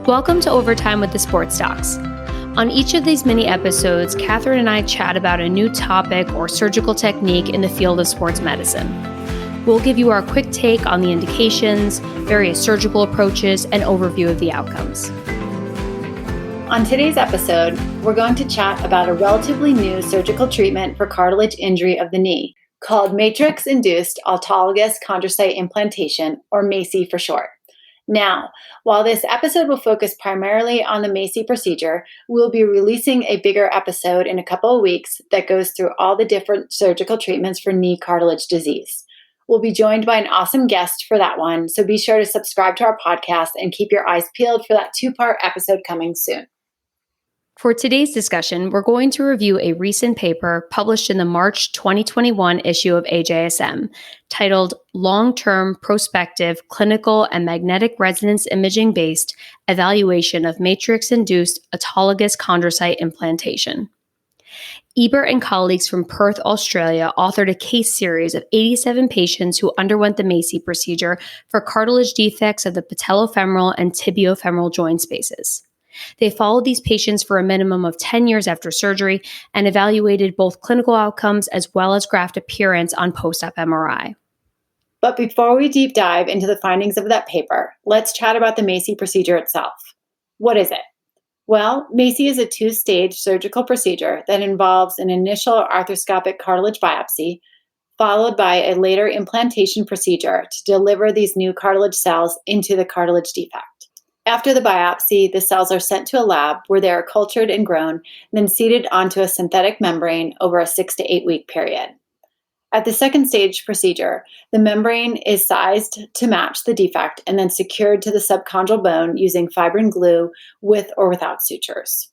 Welcome to Overtime with the Sports Docs. On each of these mini episodes, Catherine and I chat about a new topic or surgical technique in the field of sports medicine. We'll give you our quick take on the indications, various surgical approaches, and overview of the outcomes. On today's episode, we're going to chat about a relatively new surgical treatment for cartilage injury of the knee called matrix-induced autologous chondrocyte implantation, or MACI for short. Now, while this episode will focus primarily on the MACI procedure, we'll be releasing a bigger episode in a couple of weeks that goes through all the different surgical treatments for knee cartilage disease. We'll be joined by an awesome guest for that one, so be sure to subscribe to our podcast and keep your eyes peeled for that two-part episode coming soon. For today's discussion, we're going to review a recent paper published in the March 2021 issue of AJSM titled Long-Term Prospective Clinical and Magnetic Resonance Imaging-Based Evaluation of Matrix-Induced Autologous Chondrocyte Implantation. Ebert and colleagues from Perth, Australia authored a case series of 87 patients who underwent the MACI procedure for cartilage defects of the patellofemoral and tibiofemoral joint spaces. They followed these patients for a minimum of 10 years after surgery and evaluated both clinical outcomes as well as graft appearance on post-op MRI. But before we deep dive into the findings of that paper, let's chat about the MACI procedure itself. What is it? Well, MACI is a two-stage surgical procedure that involves an initial arthroscopic cartilage biopsy, followed by a later implantation procedure to deliver these new cartilage cells into the cartilage defect. After the biopsy, the cells are sent to a lab where they are cultured and grown, then seeded onto a synthetic membrane over a 6 to 8 week period. At the second stage procedure, the membrane is sized to match the defect and then secured to the subchondral bone using fibrin glue with or without sutures.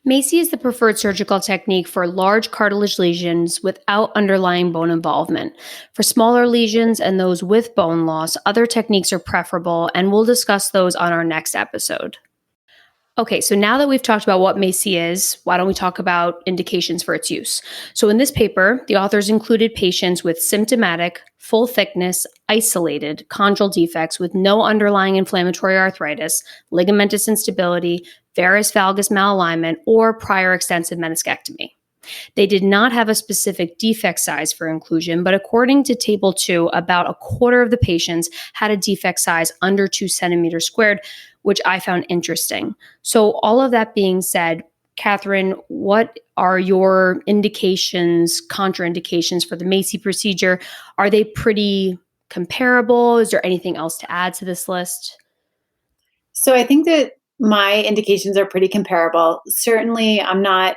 MACI is the preferred surgical technique for large cartilage lesions without underlying bone involvement. For smaller lesions and those with bone loss, other techniques are preferable, and we'll discuss those on our next episode. Okay, so now that we've talked about what MACI is, why don't we talk about indications for its use? So in this paper, the authors included patients with symptomatic, full thickness, isolated chondral defects with no underlying inflammatory arthritis, ligamentous instability, varus valgus malalignment, or prior extensive meniscectomy. They did not have a specific defect size for inclusion, but according to Table 2, about a quarter of the patients had a defect size under 2 centimeters squared, which I found interesting. So all of that being said, Catherine, what are your indications, contraindications for the MACI procedure? Are they pretty comparable? Is there anything else to add to this list? So I think that my indications are pretty comparable. Certainly, I'm not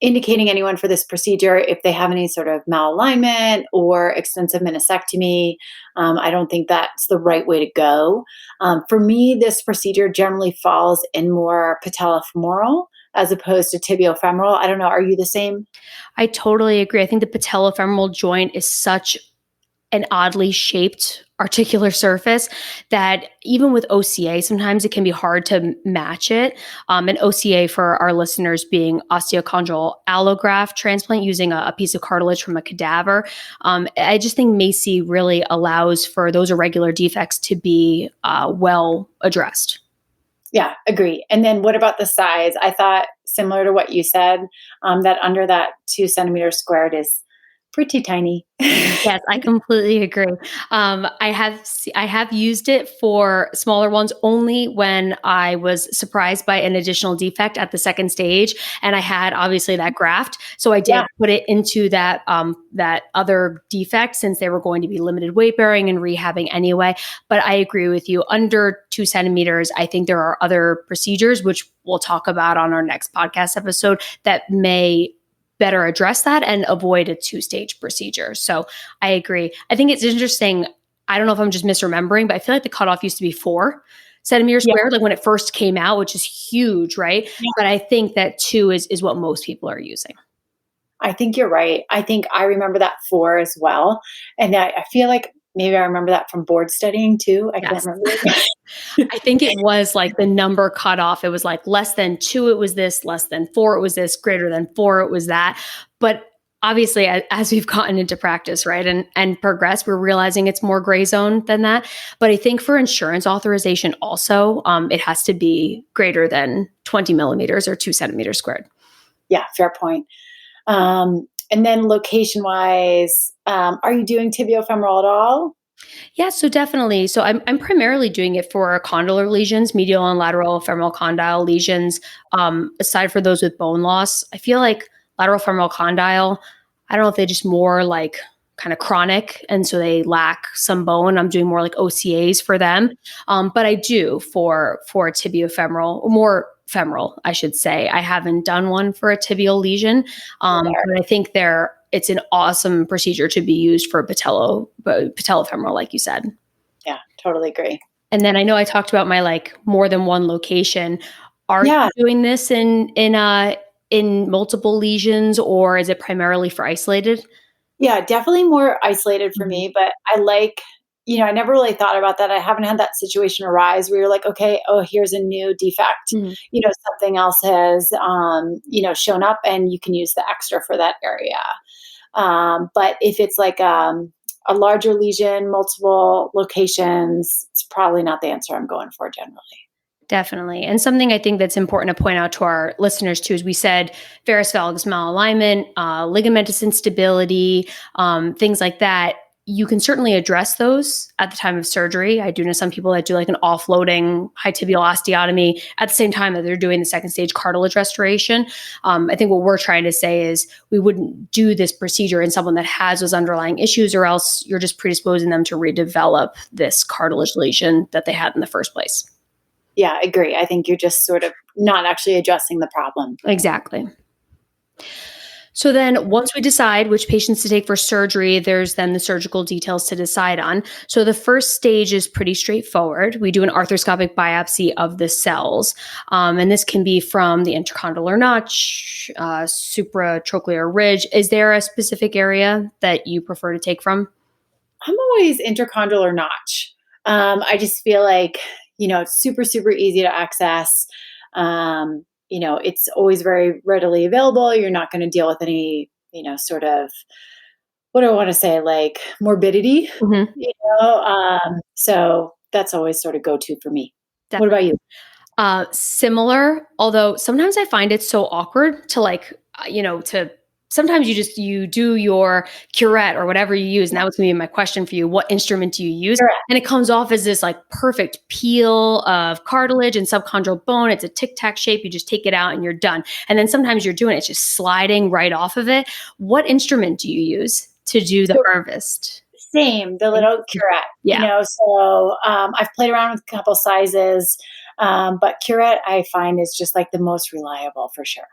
indicating anyone for this procedure if they have any sort of malalignment or extensive meniscectomy. I don't think that's the right way to go. For me, this procedure generally falls in more patellofemoral as opposed to tibiofemoral. I don't know. Are you the same? I totally agree. I think the patellofemoral joint is such an oddly shaped articular surface that even with OCA, sometimes it can be hard to match it. And OCA, for our listeners, being osteochondral allograft transplant using a piece of cartilage from a cadaver. I just think MACI really allows for those irregular defects to be well addressed. Yeah, agree. And then what about the size? I thought, similar to what you said, that under that 2 centimeters squared is pretty tiny. Yes, I completely agree. I have used it for smaller ones only when I was surprised by an additional defect at the second stage, and I had obviously that graft. So I did put it into that other defect since they were going to be limited weight bearing and rehabbing anyway. But I agree with you. Under 2 centimeters, I think there are other procedures which we'll talk about on our next podcast episode that may better address that and avoid a 2-stage procedure. So I agree. I think it's interesting. I don't know if I'm just misremembering, but I feel like the cutoff used to be 4 centimeters squared, like when it first came out, which is huge, right? Yeah. But I think that 2 is what most people are using. I think you're right. I think I remember that 4 as well. And I feel like maybe I remember that from board studying too. I can't remember. I think it was like the number cutoff. It was like less than 2, it was this, less than 4, it was this, greater than 4, it was that. But obviously, as we've gotten into practice, right, and progress, we're realizing it's more gray zone than that. But I think for insurance authorization, also, it has to be greater than 20 millimeters or 2 centimeters squared. Yeah, fair point. And then location wise, are you doing tibiofemoral at all? Yeah, so definitely. So I'm primarily doing it for condylar lesions, medial and lateral femoral condyle lesions. Aside for those with bone loss, I feel like lateral femoral condyle, I don't know if they're just more like kind of chronic, and so they lack some bone. I'm doing more like OCAs for them, but I do for tibiofemoral, or more femoral, I should say. I haven't done one for a tibial lesion, but I think it's an awesome procedure to be used for patellofemoral, like you said. Yeah, totally agree. And then I know I talked about my like more than one location. Are Yeah, you doing this in multiple lesions, or is it primarily for isolated? yeah, definitely more isolated for Mhm. me, but I like, I never really thought about that. I haven't had that situation arise where you're like, okay, oh, here's a new defect. Mhm. Something else has, shown up and you can use the extra for that area. But if it's like a larger lesion, multiple locations, it's probably not the answer I'm going for generally. Definitely. And something I think that's important to point out to our listeners too is we said varus valgus malalignment, ligamentous instability, things like that. You can certainly address those at the time of surgery. I do know some people that do like an offloading high tibial osteotomy at the same time that they're doing the second stage cartilage restoration. I think what we're trying to say is we wouldn't do this procedure in someone that has those underlying issues, or else you're just predisposing them to redevelop this cartilage lesion that they had in the first place. Yeah, I agree. I think you're just sort of not actually addressing the problem. Exactly. So then once we decide which patients to take for surgery, there's then the surgical details to decide on. So the first stage is pretty straightforward. We do an arthroscopic biopsy of the cells. And this can be from the intercondylar notch, supratrochlear ridge. Is there a specific area that you prefer to take from? I'm always intercondylar notch. I just feel like, it's super, super easy to access. It's always very readily available. You're not going to deal with any, sort of, what do I want to say, like morbidity, Mhm. so that's always sort of go to for me. What about you? Similar, although sometimes I find it so awkward to like, to sometimes you do your curette or whatever you use. And that was gonna be my question for you. What instrument do you use? Correct. And it comes off as this like perfect peel of cartilage and subchondral bone. It's a tic-tac shape. You just take it out and you're done. And then sometimes you're doing it, it's just sliding right off of it. What instrument do you use to do the So harvest? same, the little curette, Yeah. so I've played around with a couple sizes, but curette I find is just like the most reliable for sure.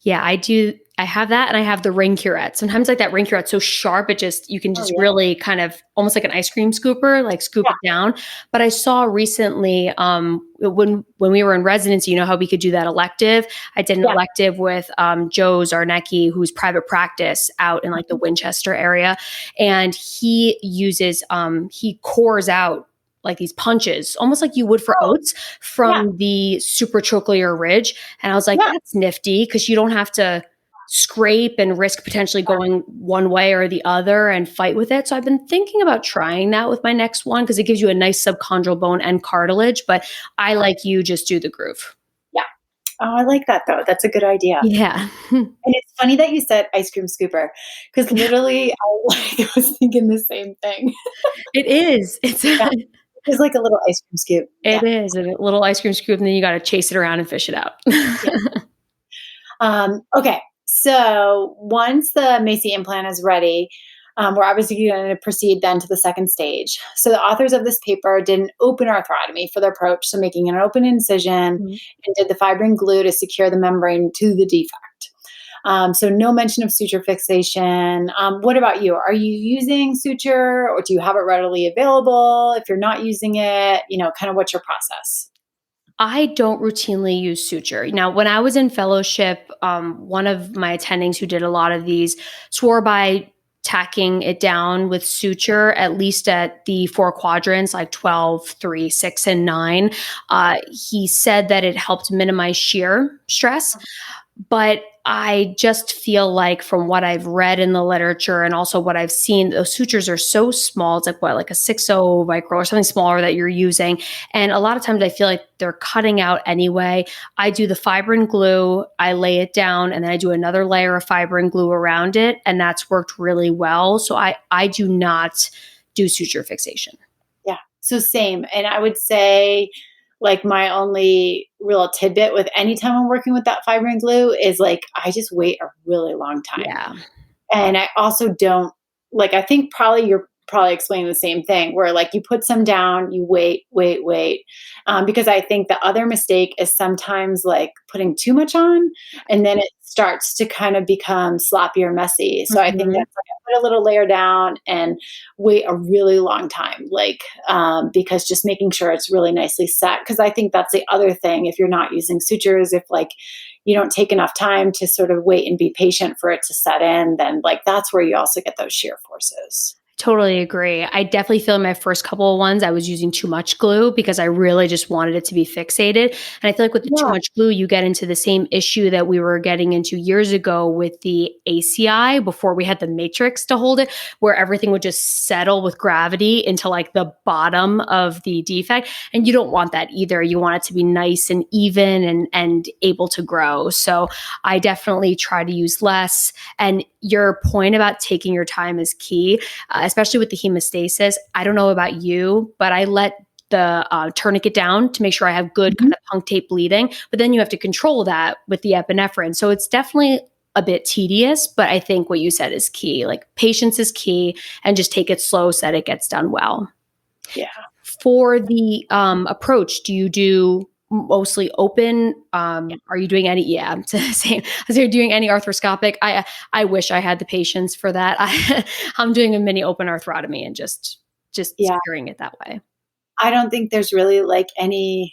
Yeah, I do. I have that, and I have the ring curette. Sometimes like that ring curette's so sharp, you can Oh just yeah. really kind of almost like an ice cream scooper, like scoop Yeah. it down. But I saw recently, when we were in residency, you know how we could do that elective. I did an Yeah. elective with Joe Zarnecki, who's private practice out in like the Winchester area, and he cores out like these punches, almost like you would for Oh, oats, yeah. from the supratrochlear ridge. And I was like, Yeah. that's nifty because you don't have to scrape and risk potentially going one way or the other and fight with it. So I've been thinking about trying that with my next one because it gives you a nice subchondral bone and cartilage. But I, like you, just do the groove. Yeah. Oh, I like that though. That's a good idea. Yeah. And it's funny that you said ice cream scooper because literally I was thinking the same thing. It is. It's Yeah. It's like a little ice cream scoop. it Yeah. is a little ice cream scoop, and then you got to chase it around and fish it out. Yeah. Okay. So once the MACI implant is ready, we're obviously going to proceed then to the second stage. So the authors of this paper did an open arthrotomy for their approach, so making an open incision, Mhm. and did the fibrin glue to secure the membrane to the defect. So no mention of suture fixation. What about you? Are you using suture, or do you have it readily available? If you're not using it, kind of what's your process? I don't routinely use suture. Now, when I was in fellowship, one of my attendings who did a lot of these swore by tacking it down with suture, at least at the four quadrants, like 12, 3, 6, and 9. He said that it helped minimize shear stress. But I just feel like from what I've read in the literature and also what I've seen, those sutures are so small. It's like what, like a 6.0 micro or something smaller that you're using. And a lot of times I feel like they're cutting out anyway. I do the fibrin glue, I lay it down, and then I do another layer of fibrin glue around it. And that's worked really well. So I do not do suture fixation. Yeah. So same. And I would say like my only real tidbit with any time I'm working with that fibrin glue is like I just wait a really long time. Yeah. And I also don't like, I think probably you're probably explaining the same thing where like you put some down, you wait. Because I think the other mistake is sometimes like putting too much on and then it starts to kind of become sloppy or messy. So I think Mhm. that's like I put a little layer down and wait a really long time, like, because just making sure it's really nicely set. Cause I think that's the other thing. If you're not using sutures, if like you don't take enough time to sort of wait and be patient for it to set in, then like that's where you also get those shear forces. Totally agree. I definitely feel in my first couple of ones, I was using too much glue because I really just wanted it to be fixated. And I feel like with the too Yeah. much glue, you get into the same issue that we were getting into years ago with the ACI before we had the matrix to hold it, where everything would just settle with gravity into like the bottom of the defect. And you don't want that either. You want it to be nice and even and able to grow. So I definitely try to use less. And your point about taking your time is key, especially with the hemostasis. I don't know about you, but I let the tourniquet down to make sure I have good kind Mhm. of punctate bleeding. But then you have to control that with the epinephrine. So it's definitely a bit tedious, but I think what you said is key. Like patience is key and just take it slow so that it gets done well. Yeah. For the approach, do you do mostly open? Are you doing any? Yeah, I'm saying, so you're doing any arthroscopic. I wish I had the patience for that. I'm doing a mini open arthrotomy and just Yeah. securing it that way. I don't think there's really like any,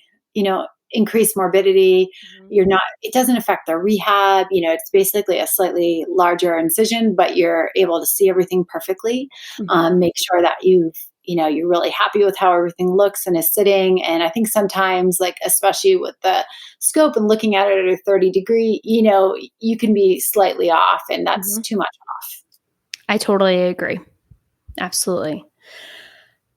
increased morbidity. Mhm. It doesn't affect the rehab. It's basically a slightly larger incision, but you're able to see everything perfectly. Mhm. Make sure that you're really happy with how everything looks and is sitting. And I think sometimes, like, especially with the scope and looking at it at a 30-degree, you can be slightly off and that's Mhm. too much off. I totally agree. Absolutely.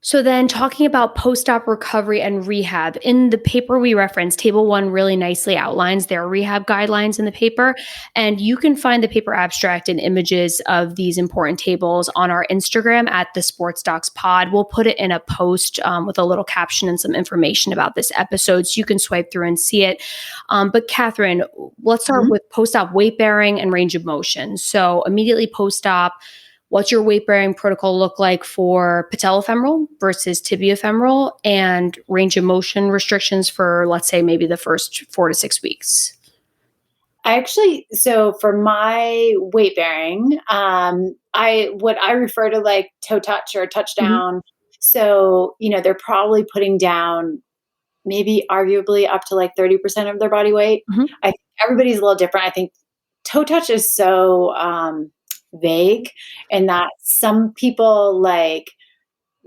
So then talking about post-op recovery and rehab, in the paper we referenced, table 1 really nicely outlines their rehab guidelines in the paper, and you can find the paper abstract and images of these important tables on our Instagram at the Sports Docs Pod. We'll put it in a post with a little caption and some information about this episode so you can swipe through and see it. But Catherine, let's start with post-op weight bearing and range of motion. So immediately post-op, what's your weight bearing protocol look like for patellofemoral versus tibiofemoral, and range of motion restrictions for, let's say, maybe the first 4 to 6 weeks? So for my weight bearing, I refer to like toe touch or Mhm. touchdown. So, they're probably putting down maybe arguably up to like 30% of their body weight. Mhm. I think everybody's a little different. I think toe touch is so vague, and that some people like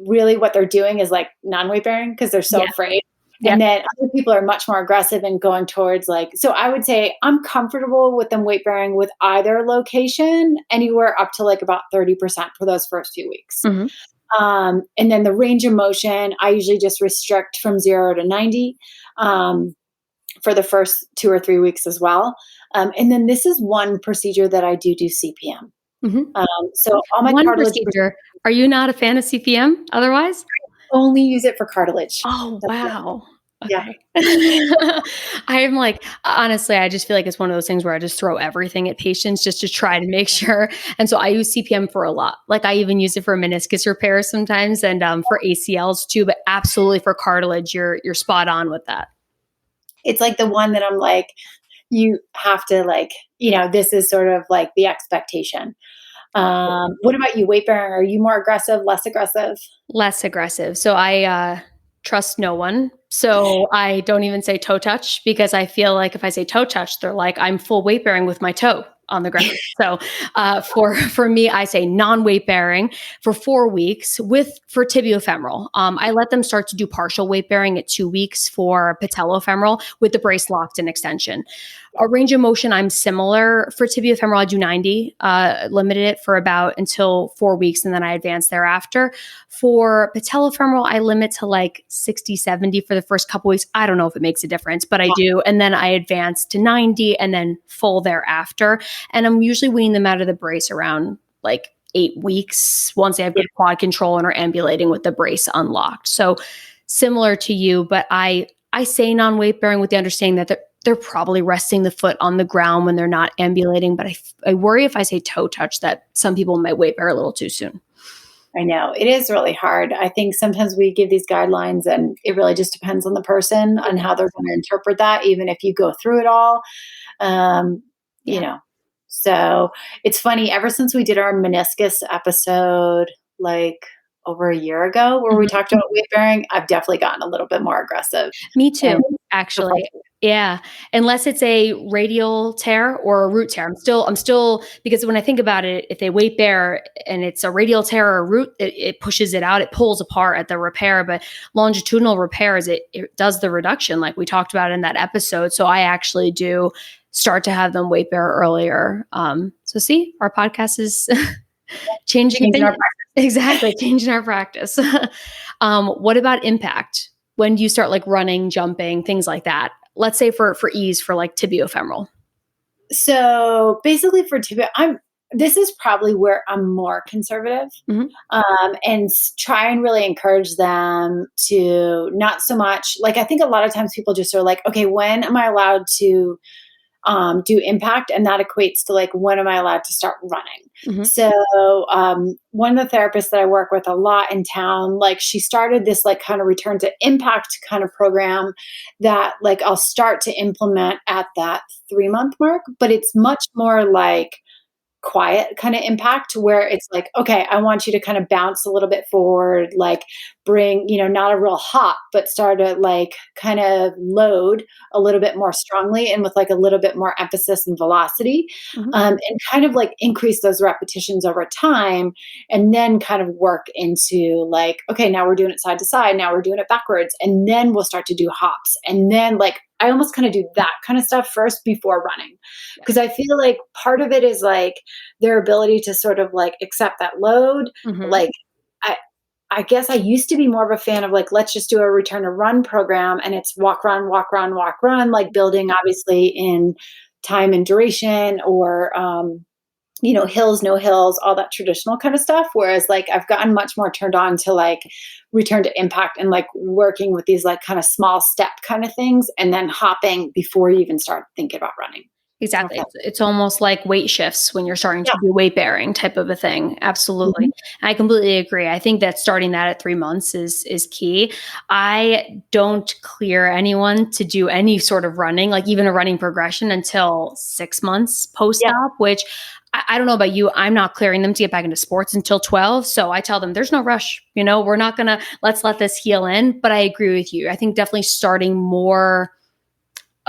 really what they're doing is like non-weight bearing because they're so Yeah. afraid. Yep. And then other people are much more aggressive and going towards like, so I would say I'm comfortable with them weight bearing with either location, anywhere up to like about 30% for those first few weeks. Mhm. And then the range of motion, I usually just restrict from 0 to 90 for the first 2 or 3 weeks as well. And then this is one procedure that I do CPM. Mhm. So all my One cartilage procedure. Are you not a fan of CPM otherwise? only use it for cartilage. Oh, That's it. wow. Yeah. Okay. I'm like, honestly, I just feel like it's one of those things where I just throw everything at patients just to try to make sure. And so I use CPM for a lot. Like I even use it for meniscus repair sometimes and for ACLs too, but absolutely for cartilage, you're spot on with that. It's like the one that I'm like, you have to like, this is sort of like the expectation. What about you, weight bearing? Are you more aggressive, less aggressive? Less aggressive. So I trust no one. So I don't even say toe touch because I feel like if I say toe touch, they're like I'm full weight bearing with my toe on the ground. So for me, I say non-weight bearing for 4 weeks for tibiofemoral. I let them start to do partial weight bearing at 2 weeks for patellofemoral with the brace locked in extension. A range of motion, I'm similar. For tibiofemoral, I do 90, limited it for about until 4 weeks, and then I advance thereafter. For patellofemoral, I limit to like 60, 70 for the first couple weeks. I don't know if it makes a difference, but I do. And then I advance to 90 and then full thereafter. And I'm usually weaning them out of the brace around like 8 weeks once they have good quad control and are ambulating with the brace unlocked. So similar to you, but I say non-weight bearing with the understanding that they're probably resting the foot on the ground when they're not ambulating. But I worry if I say toe touch that some people might weight bear a little too soon. I know it is really hard. I think sometimes we give these guidelines and it really just depends on the person on how they're going to interpret that, even if you go through it all. You know, so it's funny, ever since we did our meniscus episode, like over a year ago, where we talked about weight bearing, I've definitely gotten a little bit more aggressive. Me too, actually. Yeah. Unless it's a radial tear or a root tear. I'm still, because when I think about it, if they weight bear and it's a radial tear or a root, it pushes it out, it pulls apart at the repair. But longitudinal repairs, it does the reduction like we talked about in that episode. So I actually do start to have them weight bear earlier. So see, our podcast is changing our practice. Exactly. Changing our practice. What about impact? When do you start like running, jumping, things like that? Let's say for ease, for like tibiofemoral. So basically for tibia, this is probably where I'm more conservative, and try and really encourage them to not so much, like, I think a lot of times people just are like, okay, when am I allowed to do impact? And that equates to like, when am I allowed to start running? So one of the therapists that I work with a lot in town, like she started this like kind of return to impact kind of program that like I'll start to implement at that 3-month mark, but it's much more like quiet kind of impact where it's like, okay, I want you to kind of bounce a little bit forward, like bring, not a real hop, but start to like kind of load a little bit more strongly and with like a little bit more emphasis and velocity, and kind of like increase those repetitions over time. And then kind of work into like, okay, now we're doing it side to side. Now we're doing it backwards. And then we'll start to do hops. And then like, I almost kind of do that kind of stuff first before running. Because I feel like part of it is like their ability to sort of like accept that load. Like I guess I used to be more of a fan of like, let's just do a return to run program and it's walk, run, walk, run, walk, run, like building obviously in time and duration or, hills, no hills, all that traditional kind of stuff. Whereas like I've gotten much more turned on to like return to impact and like working with these like kind of small step kind of things and then hopping before you even start thinking about running. Exactly. It's almost like weight shifts when you're starting to do weight bearing type of a thing. Absolutely. I completely agree. I think that starting that at 3 months is key. I don't clear anyone to do any sort of running, like even a running progression until 6 months post-op, which I don't know about you. I'm not clearing them to get back into sports until 12. So I tell them there's no rush. We're not going to, let's let this heal in. But I agree with you. I think definitely starting more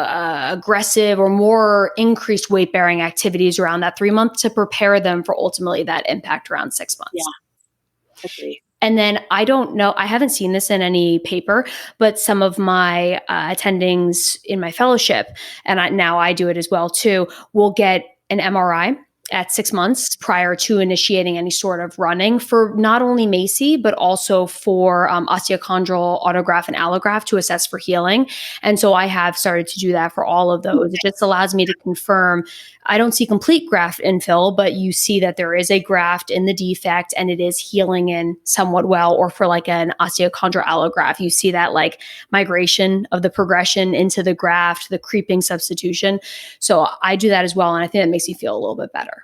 aggressive or more increased weight bearing activities around that 3 month to prepare them for ultimately that impact around 6 months. Yeah. Agree. And then I don't know, I haven't seen this in any paper, but some of my attendings in my fellowship, and now I do it as well too, will get an MRI at 6 months prior to initiating any sort of running for not only MACI, but also for osteochondral autograft and allograft to assess for healing. And so I have started to do that for all of those. It just allows me to confirm. I don't see complete graft infill, but you see that there is a graft in the defect and it is healing in somewhat well. Or for like an osteochondral allograft, you see that like migration of the progression into the graft, the creeping substitution. So I do that as well. And I think it makes me feel a little bit better.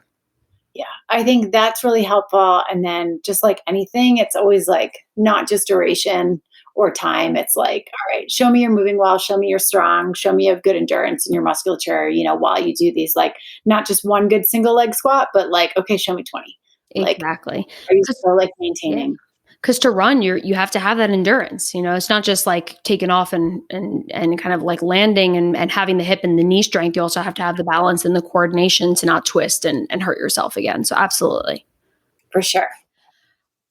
Yeah, I think that's really helpful. And then just like anything, it's always like not just duration or time. It's like, all right, show me you're moving well, show me you're strong, show me you have good endurance in your musculature, while you do these, like not just one good single leg squat, but like, okay, show me 20. Exactly. Like, are you still like maintaining? Yeah. Because to run, you have to have that endurance. It's not just like taking off and kind of like landing and having the hip and the knee strength. You also have to have the balance and the coordination to not twist and hurt yourself again. So absolutely. For sure.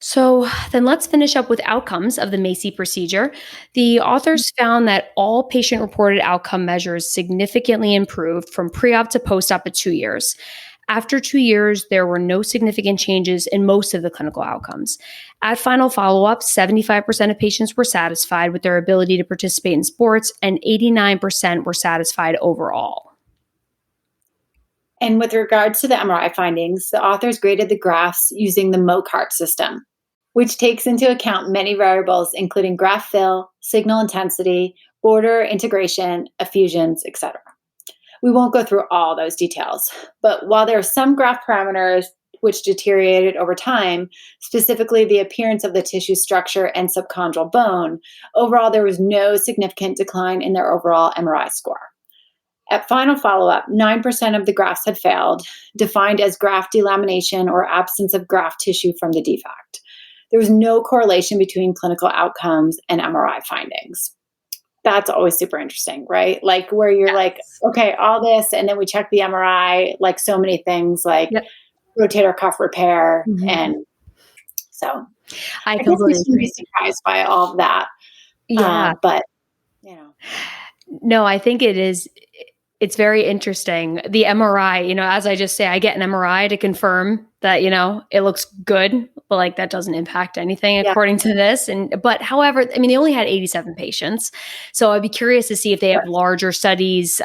So then let's finish up with outcomes of the MACI procedure. The authors found that all patient reported outcome measures significantly improved from pre-op to post-op at 2 years. After 2 years, there were no significant changes in most of the clinical outcomes. At final follow-up, 75% of patients were satisfied with their ability to participate in sports, and 89% were satisfied overall. And with regards to the MRI findings, the authors graded the graphs using the MOCART system, which takes into account many variables, including graph fill, signal intensity, border integration, effusions, etc. We won't go through all those details, but while there are some graph parameters which deteriorated over time, specifically the appearance of the tissue structure and subchondral bone, overall there was no significant decline in their overall MRI score. At final follow-up, 9% of the grafts had failed, defined as graft delamination or absence of graft tissue from the defect. There was no correlation between clinical outcomes and MRI findings. That's always super interesting, right? Like where you're like, okay, all this, and then we check the MRI, like so many things like Yep. rotator cuff repair. Mhm. And so I I guess we completely shouldn't be agree. surprised by all of that. Yeah. But, you know, No, I think it's very interesting. The MRI, as I just say, I get an MRI to confirm that, it looks good, but like that doesn't impact anything yeah, according to this. But however, I mean, they only had 87 patients. So I'd be curious to see if they have larger studies,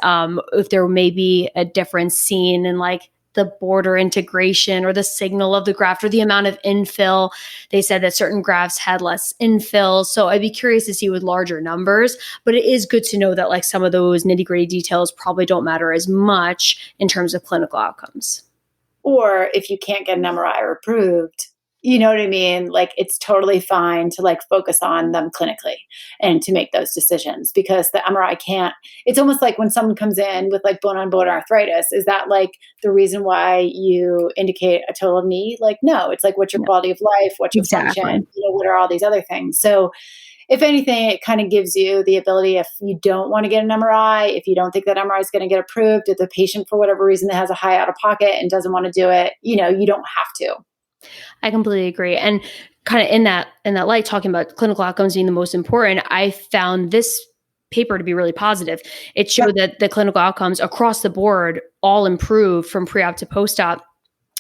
if there may be a difference seen in like the border integration or the signal of the graft or the amount of infill. They said that certain grafts had less infill. So I'd be curious to see with larger numbers, but it is good to know that like some of those nitty gritty details probably don't matter as much in terms of clinical outcomes. or if you can't get an MRI approved, you know what I mean? Like it's totally fine to like focus on them clinically and to make those decisions because the MRI can't, it's almost like when someone comes in with like bone on bone arthritis, is that like the reason why you indicate a total knee? Like, no, it's like what's your No, quality of life? What's your exactly. function? What are all these other things? So if anything, it kind of gives you the ability if you don't want to get an MRI, if you don't think that MRI is going to get approved, if the patient for whatever reason has a high out of pocket and doesn't want to do it, you don't have to. I completely agree. And kind of in that light, talking about clinical outcomes being the most important, I found this paper to be really positive. It Yeah. showed that the clinical outcomes across the board all improved from pre-op to post-op.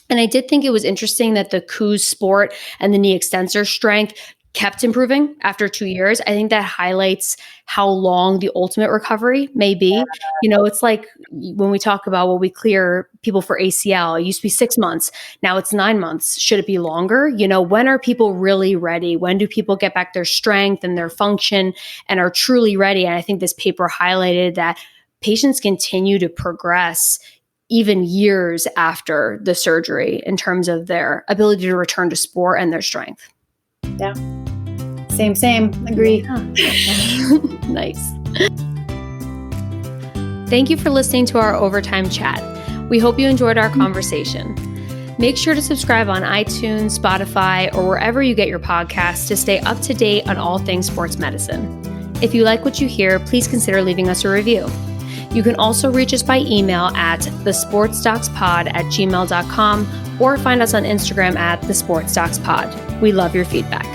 And I did think it was interesting that the Coos Sport and the knee extensor strength kept improving after 2 years. I think that highlights how long the ultimate recovery may be. It's like when we talk about what we clear people for ACL, it used to be 6 months. Now it's 9 months. Should it be longer? When are people really ready? When do people get back their strength and their function and are truly ready? And I think this paper highlighted that patients continue to progress even years after the surgery in terms of their ability to return to sport and their strength. Yeah. Same. Agree. Yeah. Nice. Thank you for listening to our overtime chat. We hope you enjoyed our conversation. Make sure to subscribe on iTunes, Spotify, or wherever you get your podcasts to stay up to date on all things sports medicine. If you like what you hear, please consider leaving us a review. You can also reach us by email at thesportsdocspod@gmail.com or find us on Instagram at thesportsdocspod. We love your feedback.